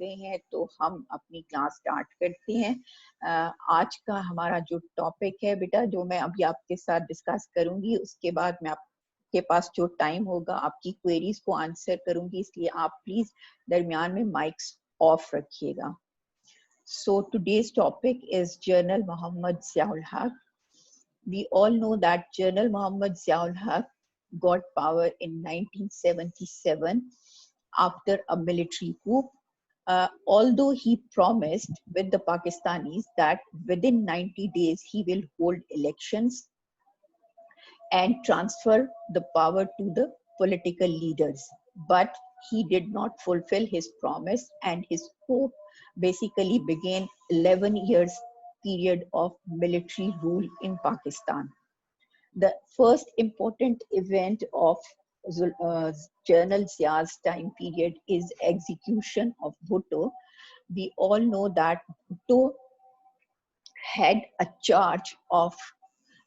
गए हैं तो हम अपनी क्लास स्टार्ट करते हैं। आज का हमारा जो टॉपिक है बेटा, जो मैं अभी आपके साथ डिस्कस करूंगी, उसके बाद मैं आपके पास जो टाइम होगा आपकी क्वेरीज को आंसर करूंगी, इसलिए आप प्लीज दरमियान में माइक्स ऑफ रखिएगा। So today's topic is General Muhammad Ziaul Haq. We all know that General Muhammad Ziaul Haq got power in 1977 after a military coup. Although he promised with the Pakistanis that within 90 days he will hold elections and transfer the power to the political leaders. But he did not fulfill his promise, and his coup basically began 11 years period of military rule in Pakistan. The first important event of General Zia's time period is execution of Bhutto. We all know that Bhutto had a charge of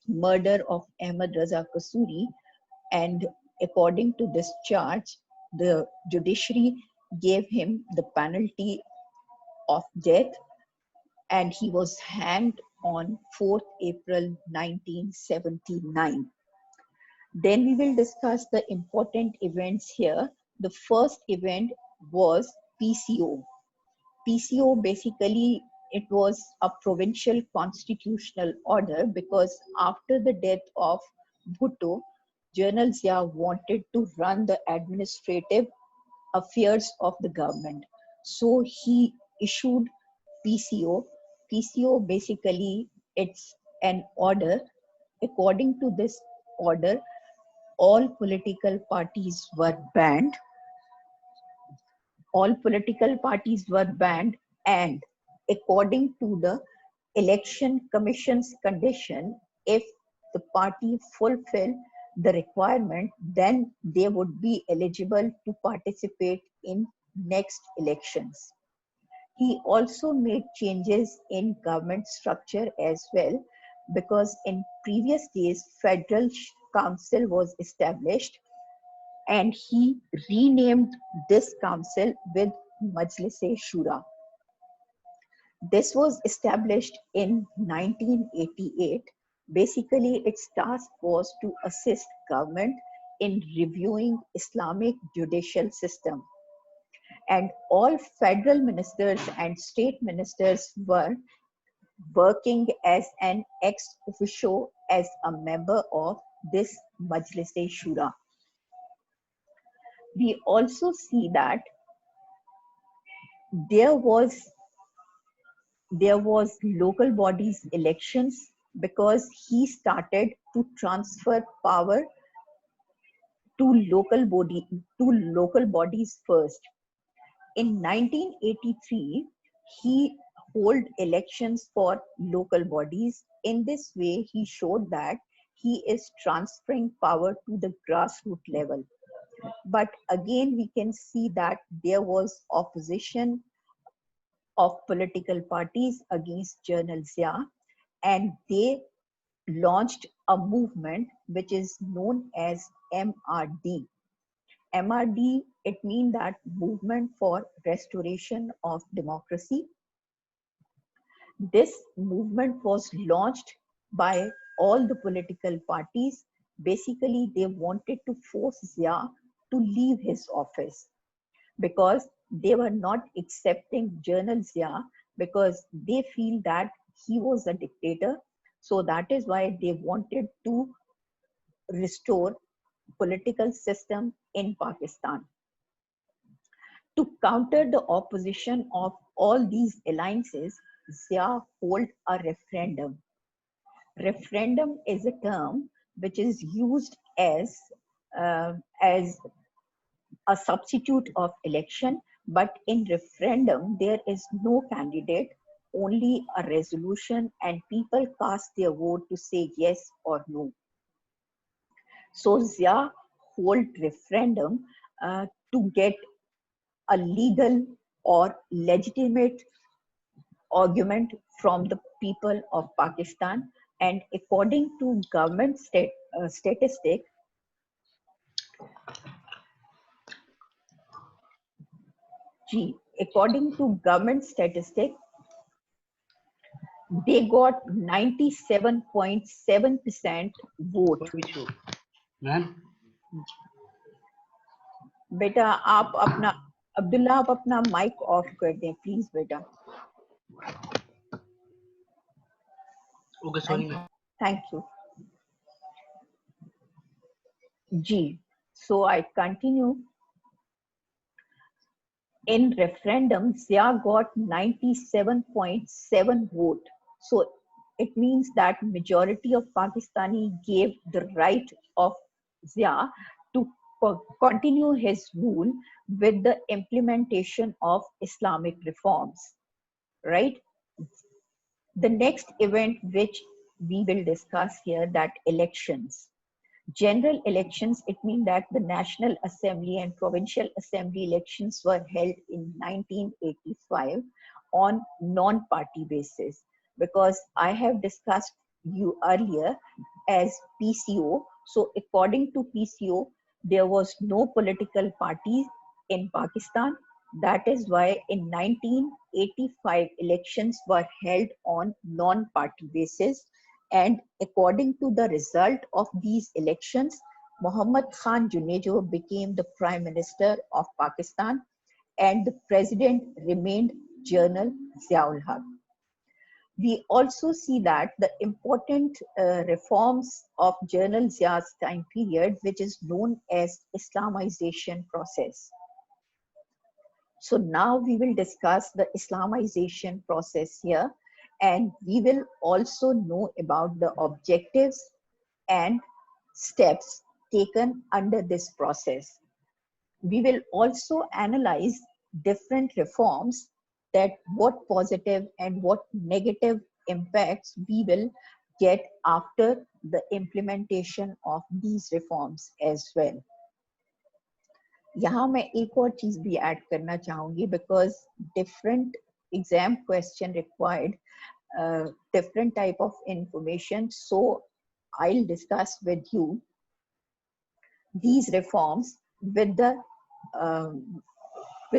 murder of Ahmad Raza Kasuri, and according to this charge, the judiciary gave him the penalty of death, and he was hanged on 4th April 1979. Then we will discuss the important events here. The first event was PCO. PCO basically it was a provincial constitutional order, because after the death of Bhutto, General Zia wanted to run the administrative affairs of the government. So he issued PCO. PCO basically it's an order. According to this order, all political parties were banned. All political parties were banned, and according to the election commission's condition, if the party fulfill the requirement, then they would be eligible to participate in next elections. He also made changes in government structure as well, because in previous days federal council was established, and he renamed this council with Majlis-e-Shura. This was established in 1988. Basically, its task was to assist government in reviewing Islamic judicial system. And all federal ministers and state ministers were working as an ex officio as a member of this Majlis-e-Shura. We also see that there was local bodies elections, because he started to transfer power to local bodies first. In 1983, he held elections for local bodies. In this way, he showed that he is transferring power to the grassroots level. But again, we can see that there was opposition of political parties against General Zia, and they launched a movement which is known as MRD. MRD, it means that Movement for Restoration of Democracy. This movement was launched by all the political parties. Basically, they wanted to force Zia to leave his office, because they were not accepting General Zia, because they feel that he was a dictator. So that is why they wanted to restore political system in Pakistan. To counter the opposition of all these alliances, Zia held a referendum. Referendum is a term which is used as a substitute of election, but in referendum there is no candidate, only a resolution, and people cast their vote to say yes or no. So Zia held referendum to get a legal or legitimate argument from the people of Pakistan. And according to government statistic, according to government statistic, they got 97.7% vote. Ma'am बेटा आप अपना अब्दुल्ला आप अपना mic off कर दें please बेटा. Okay sorry ma'am. Thank you जी. So I continue. In referendum, Zia got 97.7 vote. So it means that majority of Pakistani gave the right of Zia to continue his rule with the implementation of Islamic reforms, right? The next event which we will discuss here, that elections. General elections, it means that the National Assembly and Provincial Assembly elections were held in 1985 on non-party basis, because I have discussed you earlier as PCO. So according to PCO, there was no political party in Pakistan. That is why in 1985 elections were held on non-party basis, and according to the result of these elections, Muhammad Khan Junejo became the Prime Minister of Pakistan and the President remained General Ziaul Haq. We also see that the important reforms of General Zia's time period, which is known as Islamization process. So now we will discuss the Islamization process here, and we will also know about the objectives and steps taken under this process. We will also analyze different reforms, that what positive and what negative impacts we will get after the implementation of these reforms as well. यहाँ मैं एक और चीज भी add करना चाहूंगी, because different exam question required different type of information. So I'll discuss with you these reforms with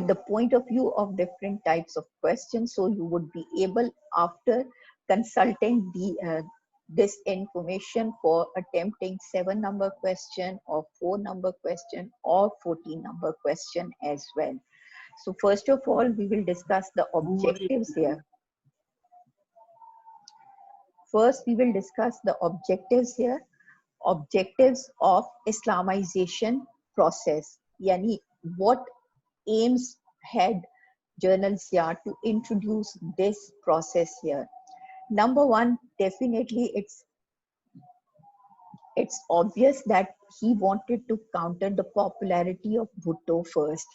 the point of view of different types of questions. So you would be able, after consulting this information, for attempting 7-number question or 4-number question or 14-number question as well. So first of all, we will discuss the objectives here. First, we will discuss the objectives here. Objectives of Islamization process. Yani, what aims had General Zia to introduce this process here? Number one, definitely it's obvious that he wanted to counter the popularity of Bhutto first,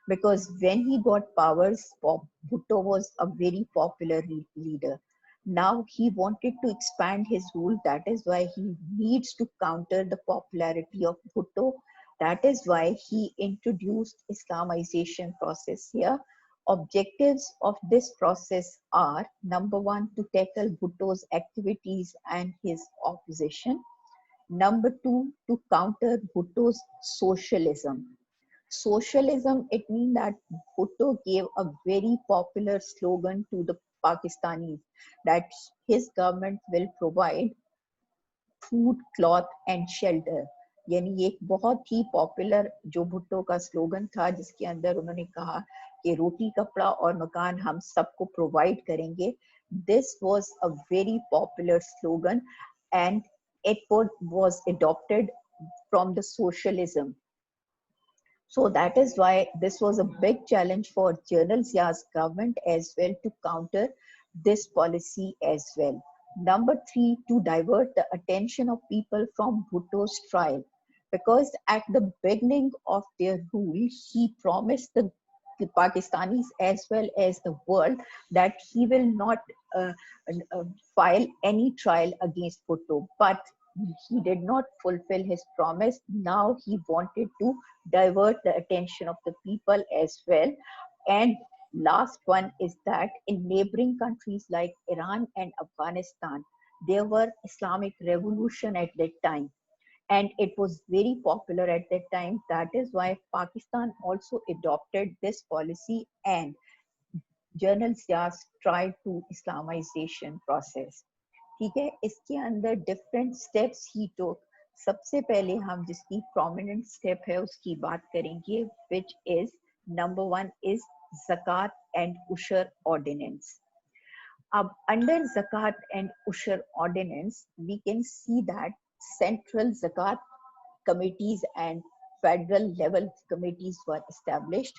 because when he got powers, Bhutto was a very popular leader. Now he wanted to expand his rule. That is why he needs to counter the popularity of Bhutto. That is why he introduced Islamization process here. Objectives of this process are, number one, to tackle Bhutto's activities and his opposition. Number two, to counter Bhutto's socialism. Socialism, it means that Bhutto gave a very popular slogan to the Pakistanis, that his government will provide food, cloth and shelter. यानी ये एक बहुत ही popular जो भुट्टो का slogan था, जिसके अंदर उन्होंने कहा कि रोटी, कपड़ा और मकान हम सबको प्रोवाइड करेंगे. This was a very popular slogan and it was adopted from the socialism. So that is why this was a big challenge for General Zia's government as well, to counter this policy as well. Number three, to divert the attention of people from Bhutto's trial, because at the beginning of their rule, he promised the Pakistanis as well as the world that he will not file any trial against Bhutto, but he did not fulfill his promise. Now he wanted to divert the attention of the people as well. And last one is that in neighboring countries like Iran and Afghanistan, there were Islamic revolution at that time. and it was very popular at that time. That is why Pakistan also adopted this policy, and General Zias tried to Islamization process. ठीक है, इसके अंदर different steps ही टुक. सबसे पहले हम जिसकी prominent step है उसकी बात करेंगे, which is number 1 is zakat and ushur ordinance. अब under zakat and ushur ordinance we can see that central zakat committees and federal level committees were established,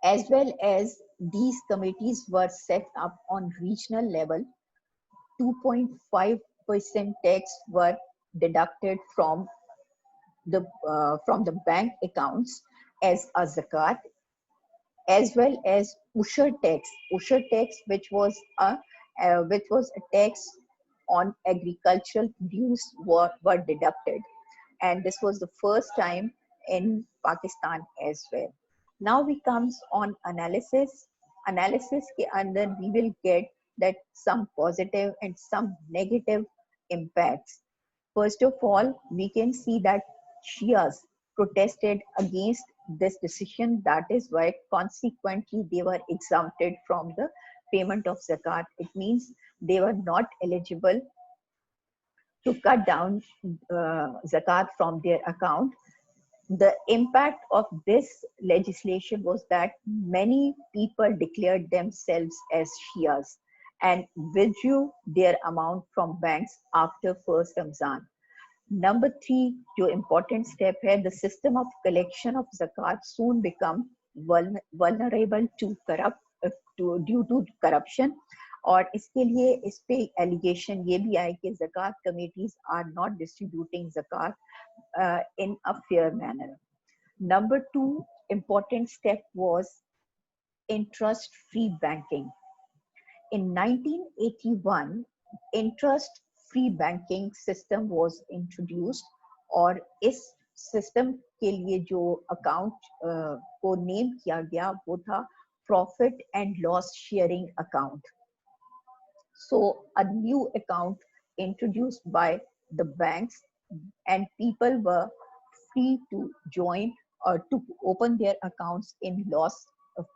as well as these committees were set up on regional level. 2.5% tax were deducted from the bank accounts as a zakat, as well as ushur tax. Ushur tax, which was a tax on agricultural produce, were deducted, and this was the first time in Pakistan as well. Now we comes on analysis. Analysis ke under we will get that some positive and some negative impacts. First of all, we can see that Shias protested against this decision. That is why consequently they were exempted from the payment of zakat. It means they were not eligible to cut down zakat from their account. The impact of this legislation was that many people declared themselves as Shias and withdrew their amount from banks after first Ramzan. Number 3, जो important step है, the system of collection of zakat soon become vulnerable to due to corruption. और इसके लिए इस पे allegation ये भी आए कि zakat committees are not distributing zakat in a fair manner. Number 2 important step was interest-free banking. In 1981, interest-free banking system was introduced, और इस सिस्टम के लिए जो अकाउंट को नेम किया गया वो था profit and loss sharing account. So a new account introduced by the banks, and people were free to join or to open their accounts in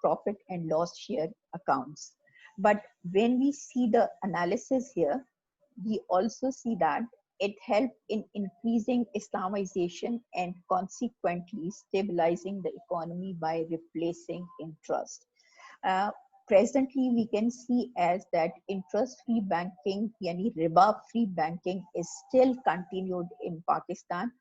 profit and loss share accounts. But when we see the analysis here, we also see that it helped in increasing Islamization and consequently stabilizing the economy by replacing interest. Presently we can see as that interest-free banking, yani riba-free banking, is still continued in Pakistan,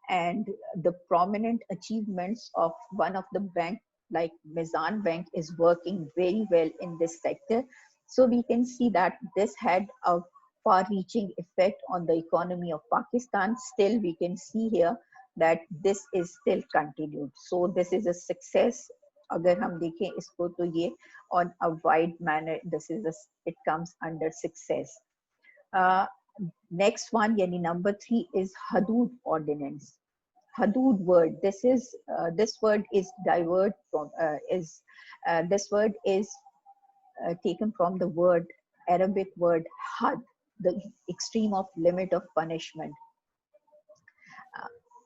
and the prominent achievements of one of the bank like Mizan Bank is working very well in this sector. So we can see that this had a far-reaching effect on the economy of Pakistan. Still we can see here that this is still continued. So this is a success. अगर हम देखें इसको तो ये on a wide manner, it comes under success. Next one, yani number 3 is Hudud ordinance. Hudud word, this word is diverged from this word is taken from the Arabic word had, the extreme of limit of punishment.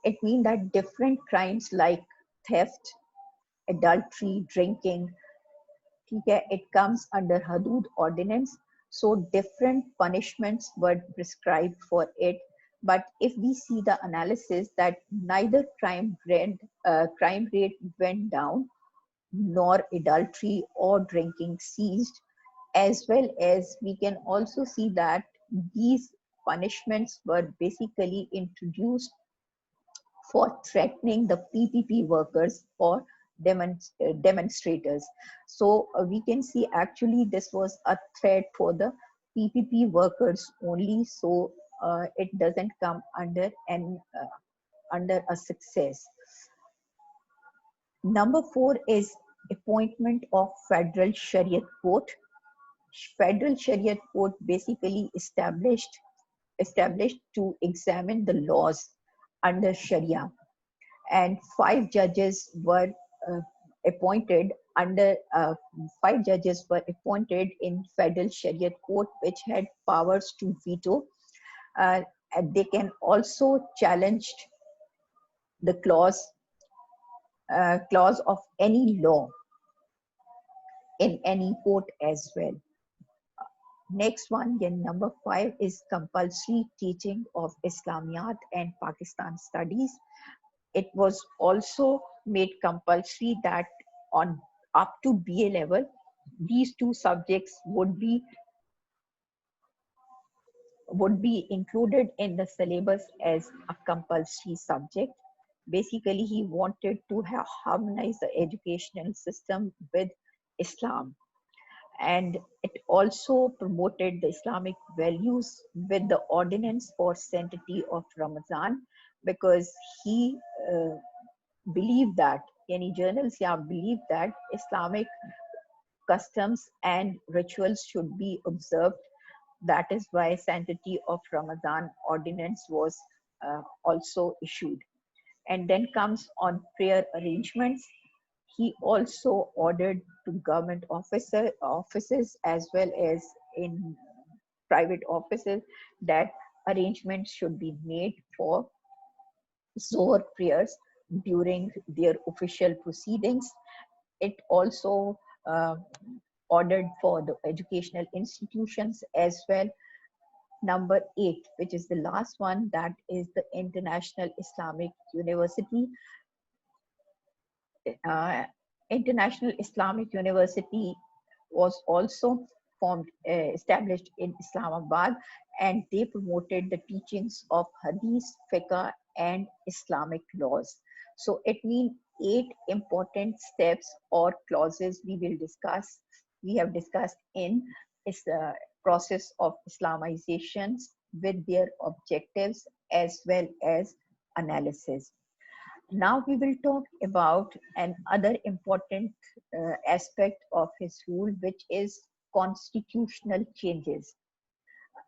It means that different crimes like theft, adultery, drinking, it comes under Hudud ordinance. So different punishments were prescribed for it. But if we see the analysis that neither crime rate went down, nor adultery or drinking ceased, as well as we can also see that these punishments were basically introduced for threatening the PPP workers or demonstrators. So we can see actually this was a threat for the PPP workers only. So it doesn't come under a success. Number 4 is appointment of Federal Shariat Court. Federal Shariat Court basically established to examine the laws under Sharia, and 5 judges were appointed in Federal Shariat Court, which had powers to veto they can also challenge the clause of any law in any court as well. Next one, number 5, is compulsory teaching of Islamiyat and Pakistan studies. It was also made compulsory that on up to BA level, these two subjects would be included in the syllabus as a compulsory subject. Basically, he wanted to harmonize the educational system with Islam. And it also promoted the Islamic values with the ordinance for sanctity of Ramadan, because he believed that, any journals believed that Islamic customs and rituals should be observed. That is why sanctity of Ramadan ordinance was also issued. And then comes on prayer arrangements. He also ordered to government offices as well as in private offices that arrangements should be made for Zohar prayers during their official proceedings. It also uh, ordered for the educational institutions as well. Number 8, which is the last one, that is the International Islamic University. International Islamic University was also established in Islamabad, and they promoted the teachings of Hadith, Fiqh, and Islamic laws. So it means 8 important steps or clauses we have discussed in the process of Islamizations with their objectives as well as analysis. Now we will talk about another important aspect of his rule, which is constitutional changes.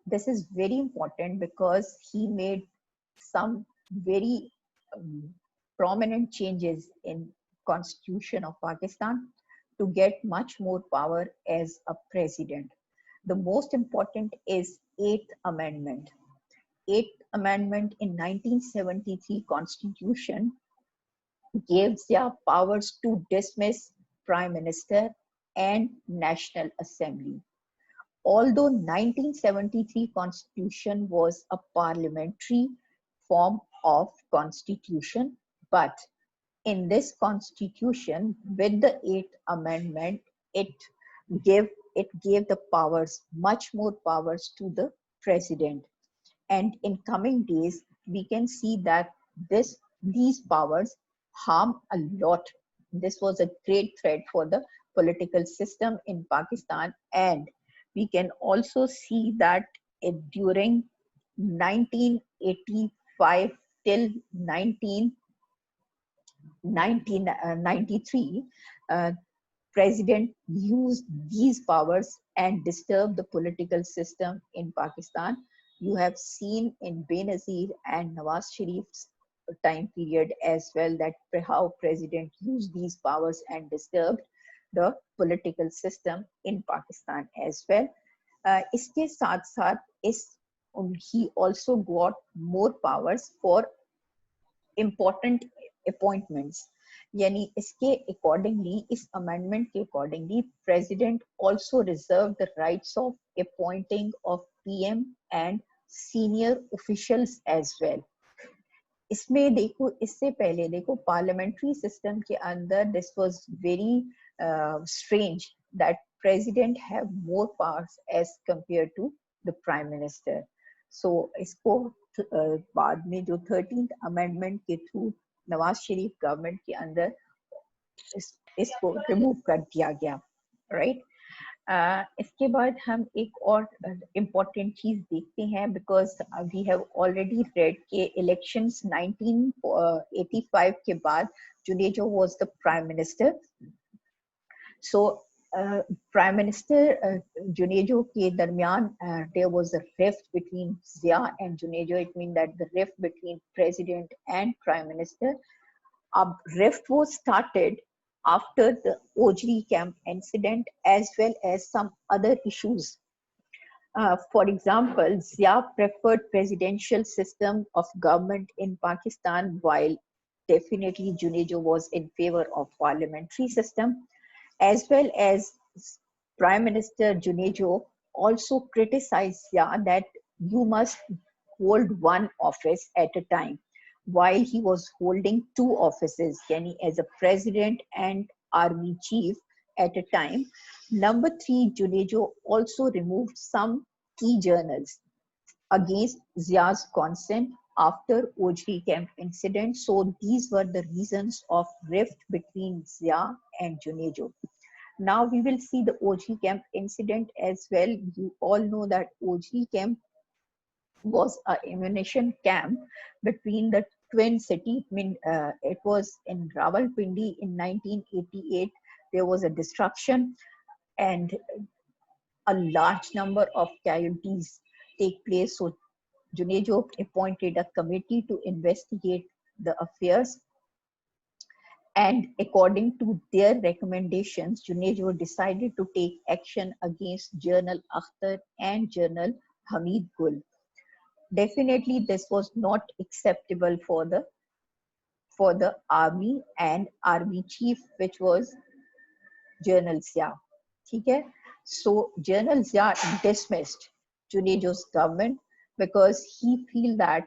This is very important because he made some very prominent changes in Constitution of Pakistan to get much more power as a president. The most important is 8th Amendment. 8th Amendment in 1973 Constitution gives their powers to dismiss Prime Minister and National Assembly. Although 1973 Constitution was a parliamentary form of constitution, but in this constitution, with the 8th Amendment, it gave the powers, much more powers to the president. And in coming days, we can see that these powers harm a lot. This was a great threat for the political system in Pakistan, and we can also see that during 1985 till 1993, President used these powers and disturbed the political system in Pakistan. You have seen in Benazir and Nawaz Sharif's time period as well that how President used these powers and disturbed the political system in Pakistan as well. इसके साथ साथ he also got more powers for important appointments. यानी इसके accordingly, इस amendment के accordingly, President also reserved the rights of appointing of PM and senior officials as well. इसमें देखो, इससे पहले देखो parliamentary system के अंदर this was very strange that president have more powers as compared to the prime minister. So इसको बाद में जो 13th amendment के through नवाज शरीफ गवर्नमेंट के अंदर इसको रिमूव कर दिया गया, राइट? इसके बाद हम एक और इम्पोर्टेंट चीज देखते हैं, because we have already read के इलेक्शंस 1985 के बाद Junejo was the prime minister. So prime minister Junejo के दरमियान there was a rift between Zia and Junejo. It means that the rift between president and prime minister, rift was started after the Ojri camp incident as well as some other issues. For example, Zia preferred presidential system of government in Pakistan, while definitely Junejo was in favor of parliamentary system, as well as Prime Minister Junejo also criticized Zia that you must hold one office at a time, while he was holding two offices, yani as a president and army chief at a time. Number three, Junejo also removed some key journals against Zia's consent after Ojri camp incident. So these were the reasons of rift between Zia and Junejo. Now we will see the Ojri camp incident as well. You all know that Ojri camp was a ammunition camp between the twin city. I mean, it was in Rawalpindi in 1988. There was a destruction and a large number of casualties take place. So Junejo appointed a committee to investigate the affairs. And according to their recommendations, Junejo decided to take action against General Akhtar and General Hamid Gul. Definitely, this was not acceptable for the army and army chief, which was General Zia. Okay? So General Zia dismissed Junejo's government because he felt that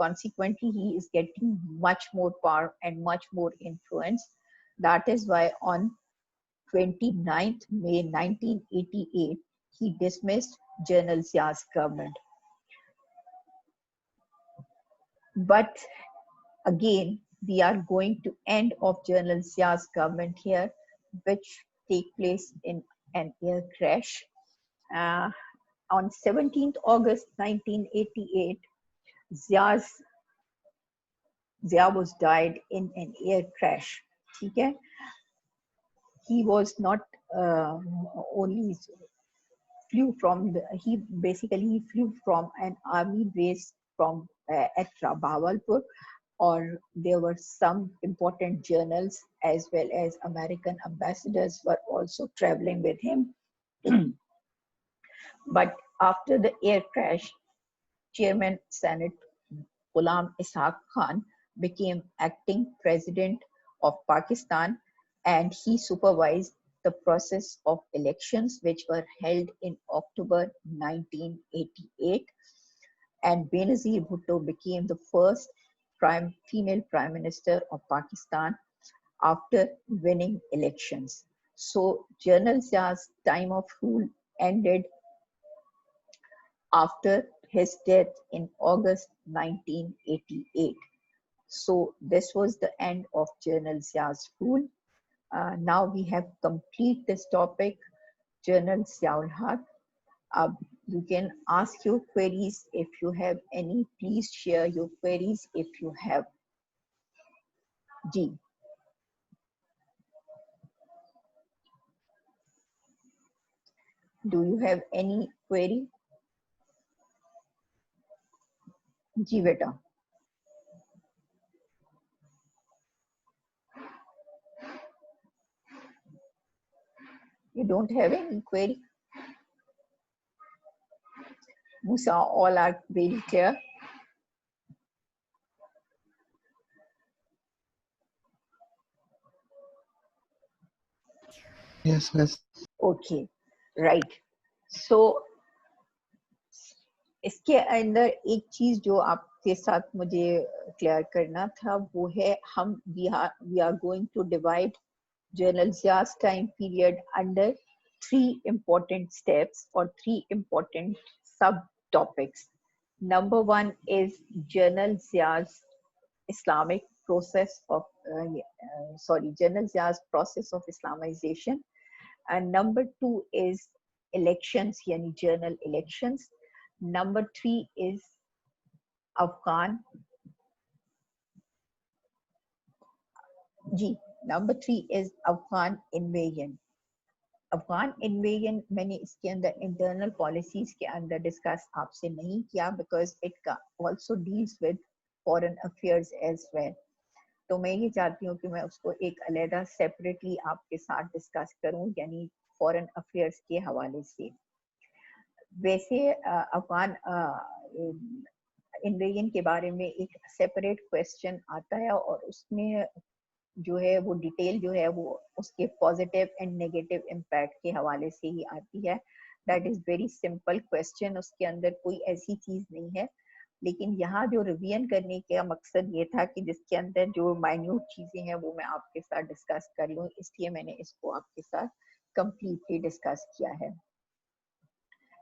consequently he is getting much more power and much more influence. That is why on 29th May 1988 he dismissed General Zia's government. But again, we are going to end of General Zia's government here, which take place in an air crash. On 17th August 1988, Zia was died in an air crash. Okay? He was not only he flew from an army base from at Bahawalpur, or there were some important journals as well as American ambassadors were also traveling with him. But after the air crash, Chairman Senate Ghulam Ishaq Khan became acting president of Pakistan, and he supervised the process of elections which were held in October 1988. And Benazir Bhutto became the first female prime minister of Pakistan after winning elections. So General Zia's time of rule ended after his death in August 1988. So this was the end of General Zia's rule. Now we have complete this topic, General Ziaul Haq. You can ask your queries if you have any. Please share your queries if you have. G. Do you have any query? Ji beta. You don't have any query? Musa, all are very clear. Yes, yes. Okay, right. So इसके अंदर एक चीज जो आपके साथ मुझे clear करना था वो है हम we are going to divide General Zia's time period under three important steps or three important subtopics. Number one is General Zia's Islamic process of General Zia's process of Islamization, and number two is elections, yani general elections. Number three is Afghan. Number three is Afghan invasion. Afghan invasion मैंने इसके अंदर internal policies के अंदर discuss आपसे नहीं किया because it also deals with foreign affairs as well. तो मैं ये चाहती हूँ कि मैं उसको एक अलहदा सेपरेटली आपके साथ डिस्कस करूँ, यानी फॉरेन अफेयर्स के हवाले से। वैसे अफगान इन्वेजन के बारे में एक सेपरेट क्वेश्चन आता है और उसमें जो है वो डिटेल जो है वो उसके पॉजिटिव एंड नेगेटिव इम्पैक्ट के हवाले से ही आती है। That is very simple question, उसके अंदर कोई ऐसी चीज नहीं है, लेकिन यहाँ जो रिवीजन करने का मकसद ये था कि जिसके अंदर जो माइन्यूट चीजें हैं वो मैं आपके साथ डिस्कस कर लूँ, इसलिए मैंने इसको आपके साथ कंप्लीटली डिस्कस किया है।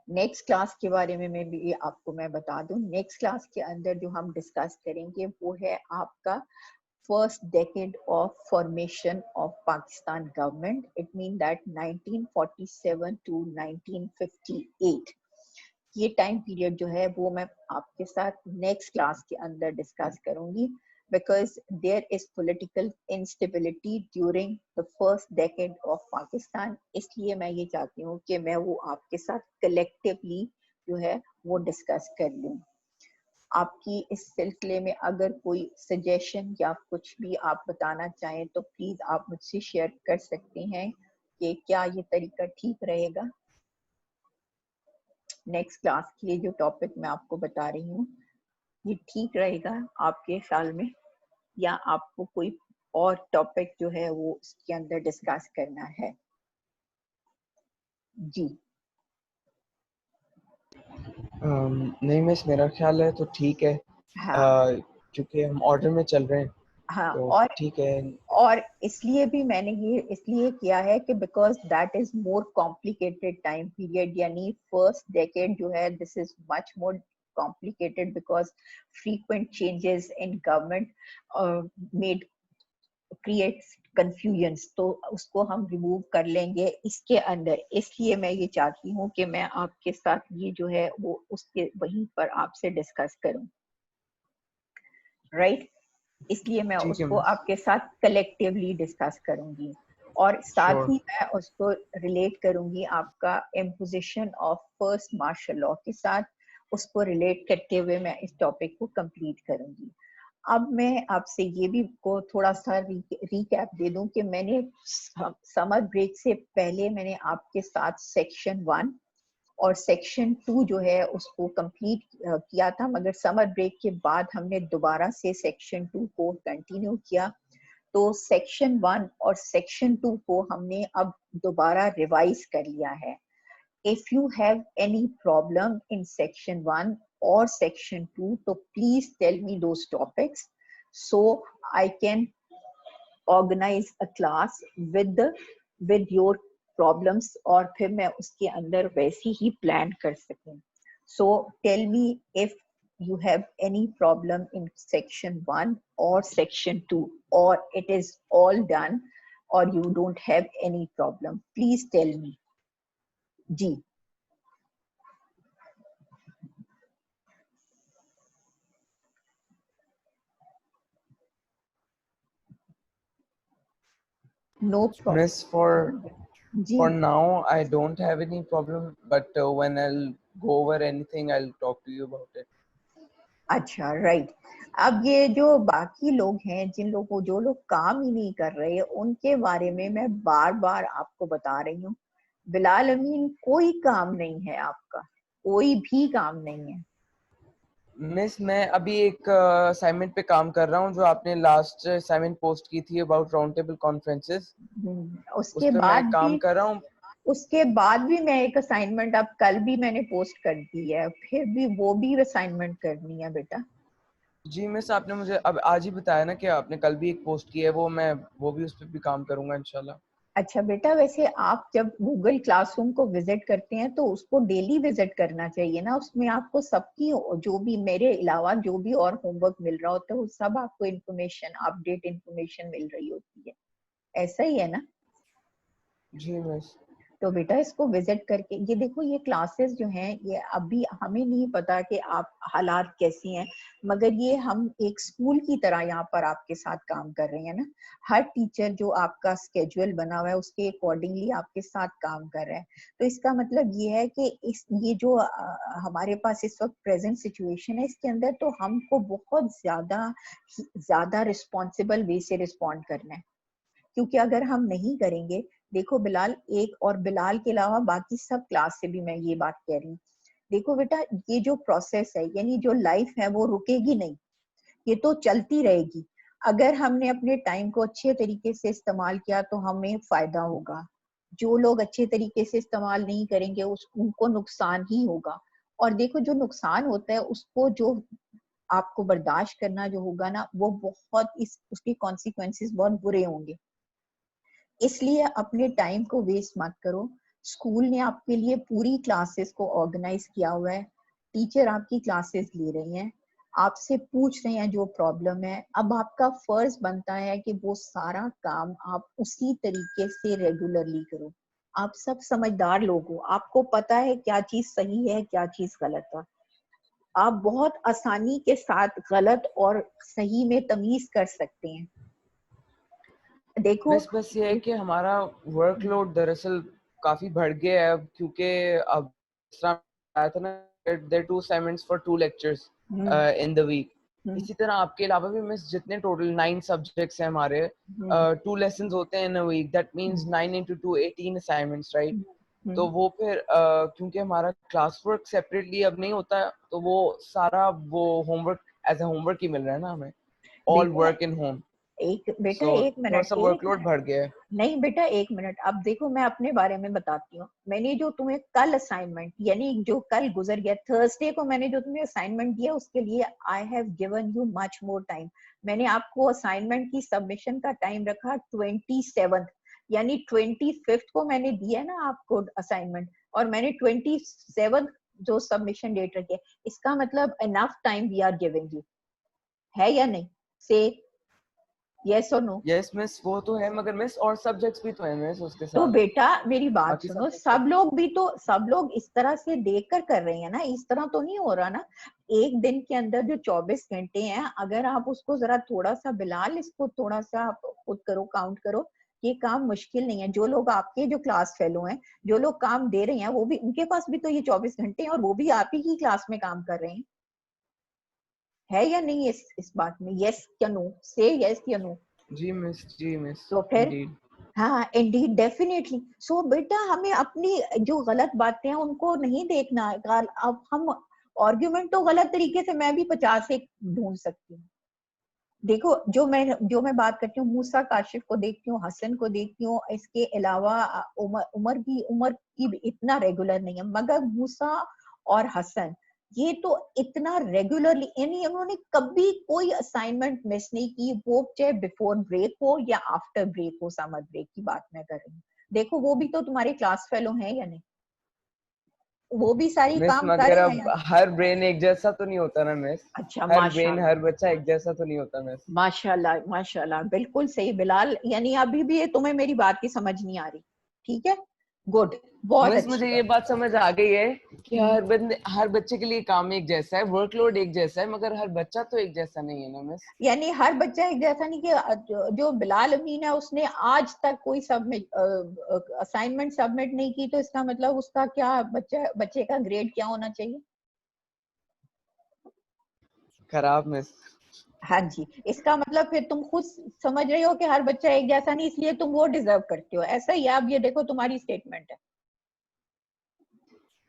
नेक्स्ट क्लास के बारे में भी आपको मैं बता दूं, नेक्स्ट क्लास के अंदर जो हम डिस्कस करेंगे वो है आपका first decade of formation of Pakistan government. It means that 1947 to 1958 ये टाइम पीरियड जो है वो मैं आपके साथ नेक्स्ट क्लास के अंदर डिस्कस करूंगी, because there is political instability during the first decade of Pakistan. इसलिए मैं ये चाहती हूँ कि मैं वो आपके साथ कलेक्टिवली जो है वो डिस्कस कर लूँ। आपकी इस सिलसिले में अगर कोई सजेशन या कुछ भी आप बताना चाहें तो प्लीज आप मुझसे शेयर कर सकते हैं कि क्या ये तरीका ठीक रहेगा। नेक्स्ट क्लास के लिए जो टॉपिक मैं आपको बता रही हूँ ये ठीक रहेगा आपके ख्याल में, या आपको कोई और टॉपिक जो है वो इसके अंदर डिस्कस करना है? जी नहीं मिस, मेरा ख्याल है तो ठीक है, हाँ क्योंकि हम ऑर्डर में चल रहे हैं हाँ, तो ठीक है। और इसलिए भी मैंने ये इसलिए किया है कि because that is more complicated time period, यानी फर्स्ट डेकेड जो है this is much more complicated because frequent changes in government made creates confusions, तो उसको हम रिमूव कर लेंगे इसके अंदर। इसलिए मैं ये चाहती हूँ कि मैं आपके साथ ये जो है वो उसके वहीं पर आपसे डिस्कस करूं, राइट? इसलिए मैं ठीक है उसको मिस। आपके साथ कलेक्टिवली डिस्कस करूंगी और साथ श्योर। ही मैं उसको रिलेट करूंगी आपका imposition of first martial law के साथ। उसको रिलेट करते हुए मैं इस टॉपिक को कंप्लीट करूंगी। अब मैं आपसे ये भी को थोड़ा सा रिकैप दे दूं कि मैंने समर ब्रेक से पहले मैंने आपके साथ सेक्शन 1 और सेक्शन 2 जो है उसको कंप्लीट किया था, मगर समर ब्रेक के बाद हमने दोबारा से सेक्शन 2 को कंटिन्यू किया। तो सेक्शन 1 और सेक्शन 2 को हमने अब दोबारा रिवाइज कर लिया है। If you have any problem in section 1 or section 2, so please tell me those topics so I can organize a class with your problems और फिर मैं उसके अंदर वैसी ही प्लान कर सकूं। So tell me if you have any problem in section 1 or section 2, or it is all done or you don't have any problem. Please tell me. जी no problem. Miss, for जी now I don't have any problem, but when I'll go over anything I'll talk to you about it. अच्छा, right. अब ये जो बाकी लोग हैं जिन लोगों जो लोग काम ही नहीं कर रहे उनके बारे में मैं बार बार आपको बता रही हूँ। बिलाल अमीन, कोई काम नहीं है आपका, कोई भी काम नहीं है। मिस, मैं अभी एक असाइनमेंट पे काम कर रहा हूँ जो आपने लास्ट असाइनमेंट पोस्ट की थी अबाउट राउंड टेबल कॉन्फ्रेंसेस, उस उसके पे मैं बाद काम भी कर रहा हूँ। उसके बाद भी मैं एक असाइनमेंट अब कल भी मैंने पोस्ट कर दी है, फिर भी वो भी असाइनमेंट करनी है बेटा। जी मिस, आपने मुझे अब आज ही बताया ना कि आपने कल भी एक पोस्ट की है, वो भी उस पर भी काम करूंगा इंशाल्लाह। अच्छा बेटा, वैसे आप जब गूगल क्लासरूम को विजिट करते हैं तो उसको डेली विजिट करना चाहिए ना, उसमें आपको सबकी जो भी मेरे अलावा जो भी और होमवर्क मिल रहा होता है वो सब आपको इन्फॉर्मेशन, अपडेट इन्फॉर्मेशन मिल रही होती है, ऐसा ही है ना? जी मिस। तो बेटा इसको विजिट करके, ये देखो ये क्लासेस जो हैं ये अभी हमें नहीं पता कि आप हालात कैसी हैं, मगर ये हम एक स्कूल की तरह यहाँ पर आपके साथ काम कर रहे हैं ना। हर टीचर जो आपका स्केड्यूल बना हुआ है उसके अकॉर्डिंगली आपके साथ काम कर रहा है। तो इसका मतलब ये है कि ये जो हमारे पास इस वक्त प्रेजेंट सिचुएशन है इसके अंदर तो हमको बहुत ज्यादा रिस्पॉन्सिबल वे से रिस्पॉन्ड करना है, क्योंकि अगर हम नहीं करेंगे, देखो बिलाल एक, और बिलाल के अलावा बाकी सब क्लास से भी मैं ये बात कह रही हूँ, देखो बेटा ये जो प्रोसेस है यानी जो लाइफ है वो रुकेगी नहीं, ये तो चलती रहेगी। अगर हमने अपने टाइम को अच्छे तरीके से इस्तेमाल किया तो हमें फायदा होगा, जो लोग अच्छे तरीके से इस्तेमाल नहीं करेंगे उनको नुकसान ही होगा। और देखो जो नुकसान होता है उसको जो आपको बर्दाश्त करना जो होगा ना वो बहुत उसके कॉन्सिक्वेंसेस बहुत बुरे होंगे। इसलिए अपने टाइम को वेस्ट मत करो। स्कूल ने आपके लिए पूरी क्लासेस को ऑर्गेनाइज किया हुआ है, टीचर आपकी क्लासेस ले रही हैं, आपसे पूछ रहे हैं जो प्रॉब्लम है। अब आपका फर्ज बनता है कि वो सारा काम आप उसी तरीके से रेगुलरली करो। आप सब समझदार लोग हो, आपको पता है क्या चीज सही है क्या चीज गलत है। आप बहुत आसानी के साथ गलत और सही में तमीज कर सकते हैं। देखो बस ये है कि हमारा वर्कलोड दरअसल काफी बढ़ गया है अब, क्योंकि अब इस तरह आया था ना, there 2 assignments for 2 lectures in the week। इसी तरह आपके अलावा भी मिस जितने टोटल 9 सब्जेक्ट्स हैं हमारे, 2 लेसन्स होते हैं in a week, that means 9 into 2 18 assignments, right. तो वो फिर क्योंकि हमारा क्लास वर्क सेपरेटली अब नहीं होता, तो वो सारा वो होमवर्क एज अ होमवर्क ही मिल रहा है ना हमें, ऑल वर्क इन होम। एक बेटा So, एक थोड़ा मिनट, सा वर्कलोड बढ़ गया है। नहीं बेटा एक मिनट, अब देखो मैं अपने बारे में बताती हूँ। मैंने जो तुम्हें कल असाइनमेंट यानी जो कल गुजर गया थर्सडे को मैंने जो तुम्हें असाइनमेंट दिया उसके लिए I have given you much more time. मैंने आपको असाइनमेंट की सबमिशन का टाइम रखा 27th, यानी 25th को मैंने दिया ना आपको असाइनमेंट, और मैंने 27th जो सबमिशन डेट रखी है। इसका मतलब enough time we are giving you, है या नहीं? से यस और नो? यस मिस, वो तो है, मगर मिस और सब्जेक्ट्स भी तो हैं मिस उसके तो साथ, बेटा मेरी बात बाकी सुनो, सब्जेक्ट्स सब लोग भी तो सब लोग इस तरह से देखकर कर रहे हैं ना, इस तरह तो नहीं हो रहा ना। एक दिन के अंदर जो 24 घंटे हैं, अगर आप उसको जरा थोड़ा सा बिलाल इसको थोड़ा सा आप खुद करो, काउंट करो। ये काम मुश्किल नहीं है। जो लोग आपके जो क्लास फेलो हैं, जो लोग काम दे रहे हैं, वो भी उनके पास भी तो ये 24 घंटे हैं और वो भी आप ही की क्लास में काम कर रहे हैं, है या नहीं? इस बात में यस या नो? से यस या नो? जी मिस तो फिर इंडीड। हाँ इंडीड डेफिनेटली। सो बेटा हमें अपनी जो गलत बातें हैं उनको नहीं देखना है। अब हम आर्ग्यूमेंट तो गलत तरीके से मैं भी 50 एक ढूंढ सकती हूँ। देखो जो मैं बात करती हूँ, मूसा काशिफ को देखती हूँ, हसन को देखती हूँ, इसके अलावा उमर की भी इतना रेगुलर नहीं है, मगर मूसा और हसन ये तो इतना रेगुलरली, यानी उन्होंने कभी कोई असाइनमेंट मिस नहीं की, वो चाहे बिफोर ब्रेक हो या आफ्टर ब्रेक हो। समर ब्रेक की बात मैं कर रही हूँ। देखो वो भी तो तुम्हारे क्लास फेलो हैं या नहीं? वो भी सारी मिस काम कर मगर रहे हैं अब या? हर ब्रेन एक जैसा तो नहीं होता ना मिस, अच्छा हर ब्रेन माशाल्लाह, हर बच्चा एक जैसा तो नहीं होता मिस। माशाल्लाह माशाल्लाह, बिल्कुल सही बिलाल। यानी अभी भी ये तुम्हें मेरी बात की समझ नहीं आ रही? ठीक है, गुड, बहुत मिस अच्छी मुझे ये बात। बात समझ आ गई है कि हर बच्चे के लिए काम एक जैसा है, वर्कलोड एक जैसा है, मगर हर बच्चा तो एक जैसा नहीं है ना मिस। यानी हर बच्चा एक जैसा नहीं कि जो बिलाल अमीन है उसने आज तक कोई असाइनमेंट सबमिट नहीं की, तो इसका मतलब उसका क्या बच्चे का ग्रेड क्या होना चाहिए? खराब मिस। हाँ जी, इसका मतलब फिर तुम खुद समझ रहे हो कि हर बच्चा एक जैसा नहीं, इसलिए तुम वो डिजर्व करते हो, ऐसा ही है। अब ये देखो तुम्हारी स्टेटमेंट है।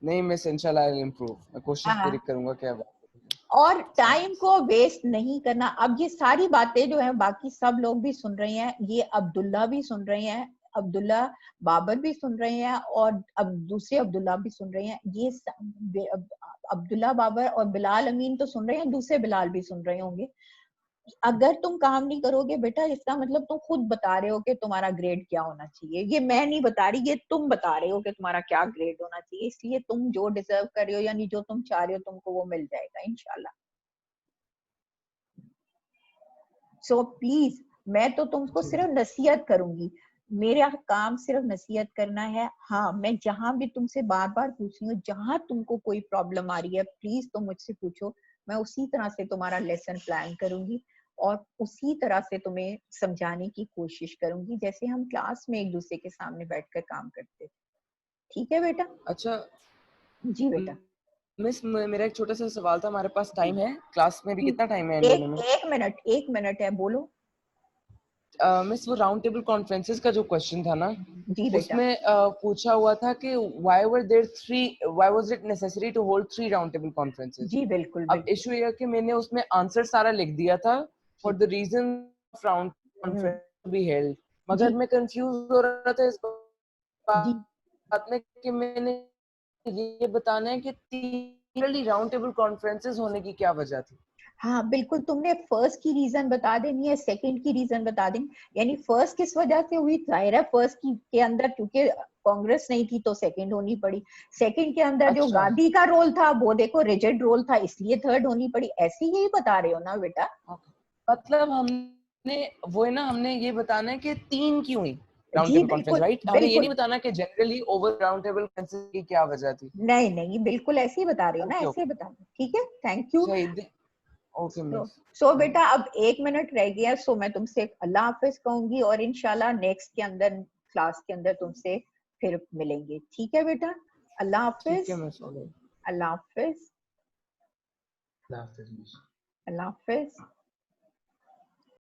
नहीं मिस, इंशाल्लाह आई विल इंप्रूव, मैं कोशिश पूरी हाँ, करूंगा। क्या बात और टाइम को वेस्ट नहीं करना। अब ये सारी बातें जो है बाकी सब लोग भी सुन रहे हैं, ये अब्दुल्ला भी सुन रहे हैं, अब्दुल्ला बाबर भी सुन रहे हैं, और अब दूसरे अब्दुल्ला भी सुन रहे हैं। अब्दुल्ला बाबर और बिलाल अमीन तो सुन रहे हैं, दूसरे बिलाल भी सुन रहे होंगे। अगर तुम काम नहीं करोगे बेटा, इसका मतलब तुम खुद बता रहे हो कि तुम्हारा ग्रेड क्या होना चाहिए। ये मैं नहीं बता रही, ये तुम बता रहे हो कि तुम्हारा क्या ग्रेड होना चाहिए। इसलिए तुम जो डिजर्व कर रहे हो यानी जो तुम चाह रहे हो तुमको वो मिल जाएगा इंशाल्लाह। सो प्लीज मैं तो तुमको सिर्फ नसीहत करूंगी, मेरा काम सिर्फ नसीहत करना है। हाँ, मैं जहां भी तुमसे बार बार पूछ रही हूँ, जहां तुमको कोई प्रॉब्लम आ रही है प्लीज तुम मुझसे पूछो, मैं उसी तरह से तुम्हारा लेसन प्लान करूंगी और उसी तरह से तुम्हें समझाने की कोशिश करूंगी जैसे हम क्लास में एक दूसरे के सामने बैठकर काम करते थे। ठीक है बेटा? अच्छा जी बेटा। मिस, मेरा एक छोटा सा सवाल था, हमारे पास टाइम है? क्लास में भी जी, कितना टाइम है इन दोनों में? एक मिनट है, बोलो। मिस, वो राउंड टेबल कॉन्फ्रेंसेस का जो क्वेश्चन था ना, जी बेटा। उसमें पूछा हुआ था कि why was it necessary to hold 3 round table conferences. जी बिल्कुल अब बिल्कुल। इशू ये है कि मैंने उसमें आंसर सारा लिख दिया था जी। For the reason round hmm, conference be held, मगर जी मैं कंफ्यूज हो रहा था इस जी। बात में कि मैंने ये बताना है कि तीन राउंड टेबल कॉन्फ्रेंसेस होने की क्या वजह थी। हाँ बिल्कुल, तुमने फर्स्ट की रीजन बता देनी है, सेकंड की रीजन बता देनी। यानी फर्स्ट किस वजह से हुई, जाहिर है फर्स्ट की के अंदर क्योंकि कांग्रेस नहीं थी तो सेकंड होनी पड़ी। सेकंड के अंदर जो अच्छा, गांधी का रोल था वो देखो रिजिड रोल था, इसलिए थर्ड होनी पड़ी। ऐसे ही बता रहे हो ना बेटा? मतलब हमने वो है ना, हमने ये बताना है कि 3 क्यों हुई राउंड जी टेबल कॉन्फ्रेंस, बिल्कुल राइट? हमने ये नहीं बिल्कुल। बताना कि generally over round table conference की क्या वजह थी। नहीं नहीं, बिल्कुल ऐसे ही बता रहे हो ना, ओके ऐसे ही ओके, बता दो। ठीक है, थैंक यू। सही। Okay so miss. सो बेटा अब 1 मिनट रह गया, सो मैं तुमसे अल्लाह हाफिज कहूंगी और इंशाल्लाह नेक्स्ट के अंदर क्लास के अंदर तुमसे फिर मिलेंगे। ठीक है बेटा? अल्लाह ठीक है हाफिज। मिस। अल्लाह हाफिज। अल्लाह हाफिज मिस। अल्लाह हाफिज।